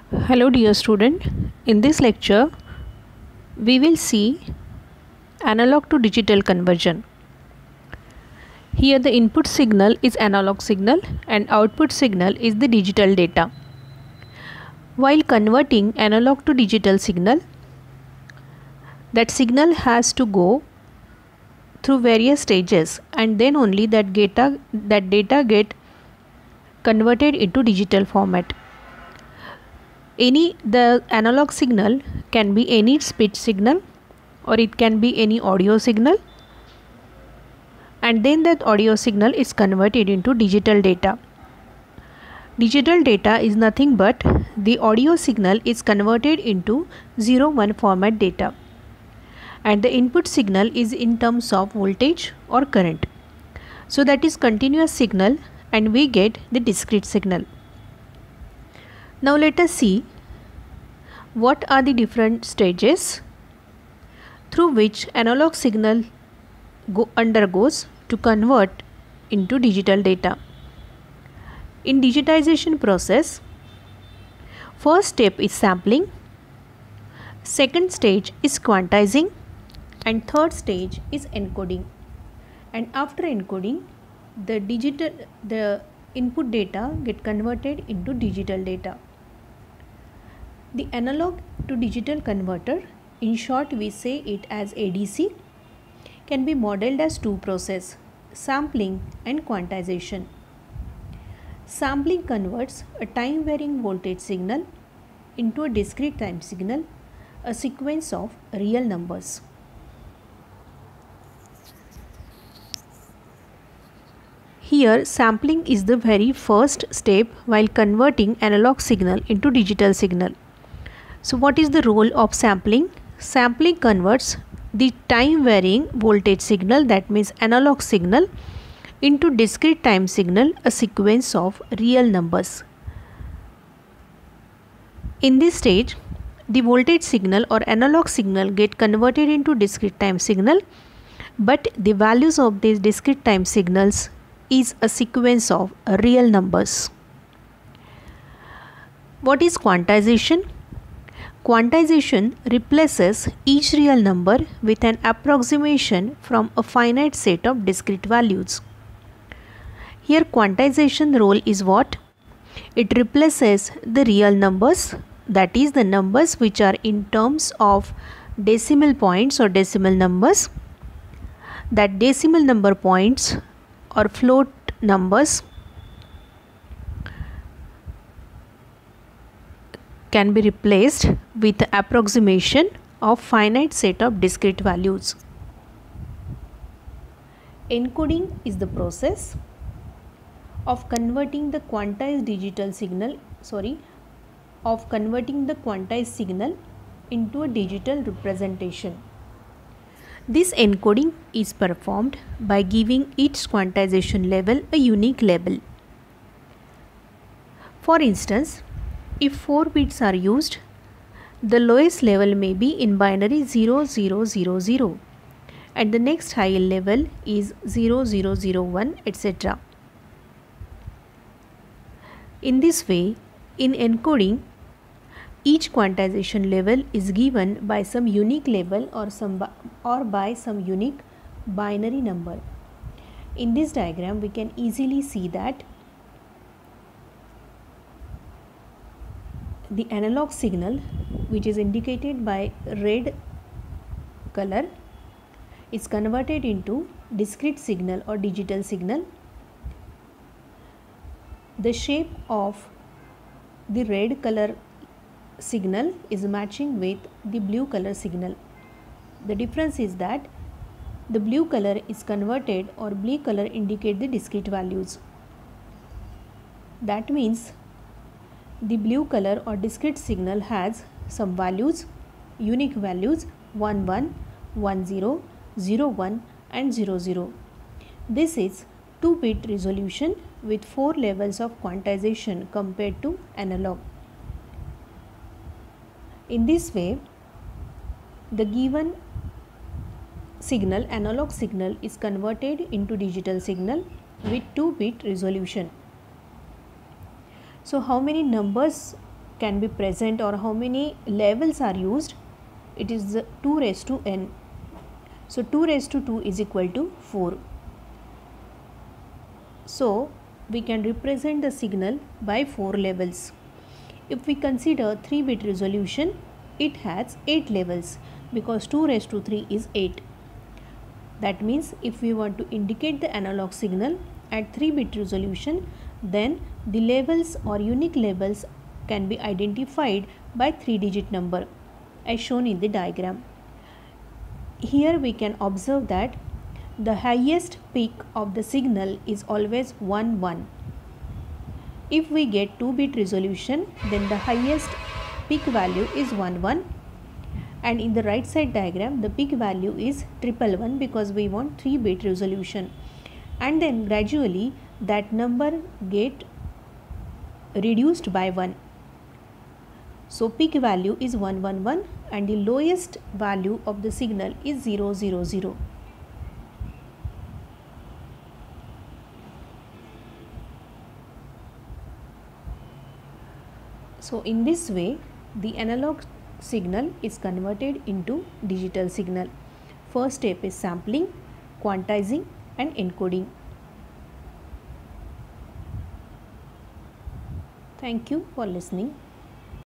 Hello dear student, in this lecture we will see analog to digital conversion. Here the input signal is analog signal and output signal is the digital data. While converting analog to digital signal, that signal has to go through various stages and then only that data get converted into digital format. The analog signal can be any speech signal or it can be any audio signal, and then that audio signal is converted into digital data. Digital data is nothing but the audio signal is converted into 0-1 format data, and the input signal is in terms of voltage or current. So that is continuous signal and we get the discrete signal. Now let us see what are the different stages through which analog signal undergoes to convert into digital data. In digitization process, first step is sampling, second stage is quantizing, and third stage is encoding. And after encoding, the input data get converted into digital data. The analog to digital converter, in short we say it as ADC, can be modeled as two processes, sampling and quantization. Sampling converts a time varying voltage signal into a discrete time signal, a sequence of real numbers. Here sampling is the very first step while converting analog signal into digital signal. So what is the role of sampling? Sampling converts the time varying voltage signal, that means analog signal, into discrete time signal, a sequence of real numbers. In this stage, the voltage signal or analog signal get converted into discrete time signal, but the values of these discrete time signals is a sequence of real numbers. What is quantization? Quantization replaces each real number with an approximation from a finite set of discrete values. Here quantization role is what? It replaces the real numbers, that is the numbers which are in terms of decimal points or decimal numbers. That decimal number points or float numbers can be replaced with the approximation of finite set of discrete values. Encoding is the process of converting the quantized signal into a digital representation. This encoding is performed by giving each quantization level a unique label. For instance, if 4 bits are used, the lowest level may be in binary 0000 and the next higher level is 0001, etc. In this way, in encoding, each quantization level is given by some unique label or by some unique binary number. In this diagram, we can easily see that the analog signal, which is indicated by red color, is converted into discrete signal or digital signal. The shape of the red color signal is matching with the blue color signal. The difference is that the blue color is converted or blue color indicate the discrete values. That means the blue color or discrete signal has some values, unique values 11, 10, 01 and 00. This is 2-bit resolution with 4 levels of quantization compared to analog. In this way, the given signal, analog signal, is converted into digital signal with 2-bit resolution. So how many numbers can be present or how many levels are used, it is 2 raised to n. So 2 raised to 2 is equal to 4. So we can represent the signal by 4 levels. If we consider 3-bit resolution, it has 8 levels because 2 raised to 3 is 8. That means if we want to indicate the analog signal at 3-bit resolution, then the levels or unique labels can be identified by 3-digit number as shown in the diagram. Here we can observe that the highest peak of the signal is always 1 1. If we get 2-bit resolution, then the highest peak value is 1 1, and in the right side diagram the peak value is 111 because we want 3-bit resolution, and then gradually that number get reduced by 1. So peak value is 111 and the lowest value of the signal is 000. So in this way the analog signal is converted into digital signal. First step is sampling, quantizing and encoding. Thank you for listening.